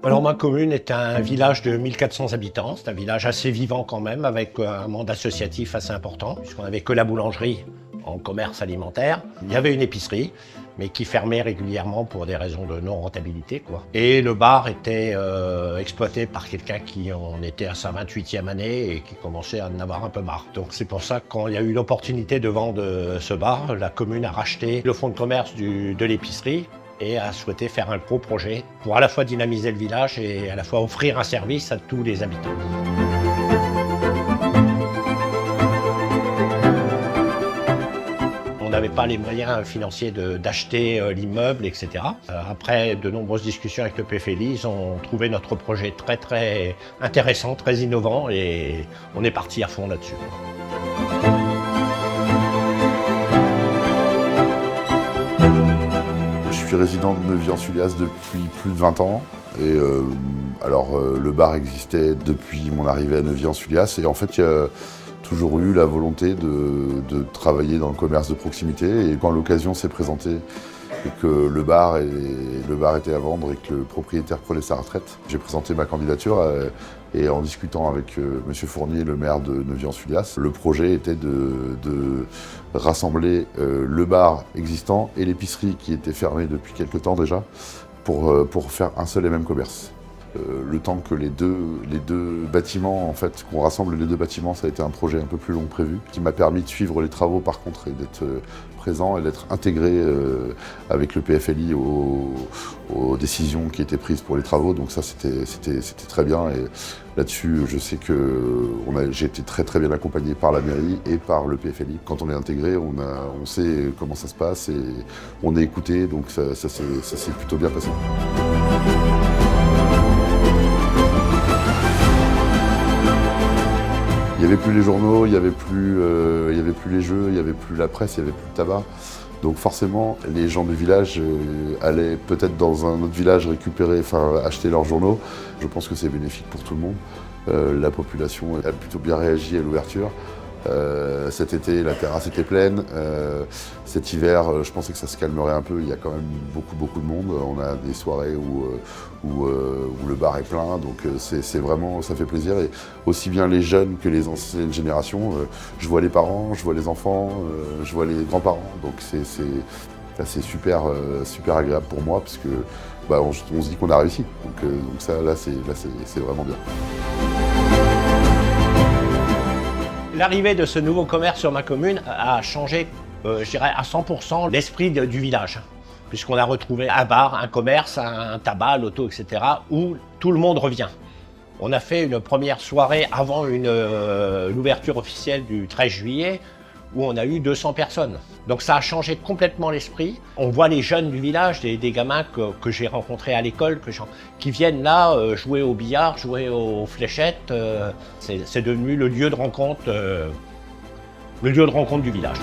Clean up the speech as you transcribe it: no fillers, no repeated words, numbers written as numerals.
Alors ma commune est un village de 1400 habitants, c'est un village assez vivant quand même, avec un monde associatif assez important, puisqu'on n'avait que la boulangerie en commerce alimentaire. Il y avait une épicerie, mais qui fermait régulièrement pour des raisons de non-rentabilité, quoi. Et le bar était exploité par quelqu'un qui en était à sa 28e année et qui commençait à en avoir un peu marre. Donc c'est pour ça que quand il y a eu l'opportunité de vendre ce bar, la commune a racheté le fonds de commerce de l'épicerie et a souhaité faire un gros projet pour à la fois dynamiser le village et à la fois offrir un service à tous les habitants. On n'avait pas les moyens financiers d'acheter l'immeuble, etc. Après de nombreuses discussions avec le PFLI, ils ont trouvé notre projet très intéressant, très innovant et on est parti à fond là-dessus. Je suis résident de Neuvy-en-Sulliace depuis plus de 20 ans. Et le bar existait depuis mon arrivée à Neuvy-en-Sulliace. Et en fait, il y a toujours eu la volonté de travailler dans le commerce de proximité. Et quand l'occasion s'est présentée et que le bar était à vendre et que le propriétaire prenait sa retraite, j'ai présenté ma candidature. Et en discutant avec M. Fournier, le maire de Neuvy-en-Sulliace, le projet était de rassembler le bar existant et l'épicerie qui était fermée depuis quelque temps déjà pour faire un seul et même commerce. Le temps que les deux bâtiments, en fait, qu'on rassemble les deux bâtiments, ça a été un projet un peu plus long que prévu, qui m'a permis de suivre les travaux par contre et d'être présent et d'être intégré avec le PFLI aux décisions qui étaient prises pour les travaux. Donc ça, c'était très bien. Et là-dessus, je sais que j'ai été très bien accompagné par la mairie et par le PFLI. Quand on est intégré, on sait comment ça se passe et on est écouté, donc ça s'est plutôt bien passé. Il n'y avait plus les journaux, il n'y avait plus les jeux, il n'y avait plus la presse, il n'y avait plus le tabac. Donc forcément, les gens du village allaient peut-être dans un autre village acheter leurs journaux. Je pense que c'est bénéfique pour tout le monde. La population a plutôt bien réagi à l'ouverture. Cet été, la terrasse était pleine. Cet hiver, je pensais que ça se calmerait un peu. Il y a quand même beaucoup de monde. On a des soirées où le bar est plein. Donc c'est vraiment, ça fait plaisir. Et aussi bien les jeunes que les anciennes générations. Je vois les parents, je vois les enfants, je vois les grands-parents. Donc c'est super agréable pour moi parce que on se dit qu'on a réussi. Donc ça, c'est vraiment bien. L'arrivée de ce nouveau commerce sur ma commune a changé, je dirais, à 100% l'esprit du village. Puisqu'on a retrouvé un bar, un commerce, un tabac, l'auto, etc. où tout le monde revient. On a fait une première soirée avant l'ouverture officielle du 13 juillet où on a eu 200 personnes. Donc ça a changé complètement l'esprit. On voit les jeunes du village, des gamins que j'ai rencontrés à l'école, qui viennent là jouer au billard, jouer aux fléchettes. C'est devenu le lieu de rencontre du village.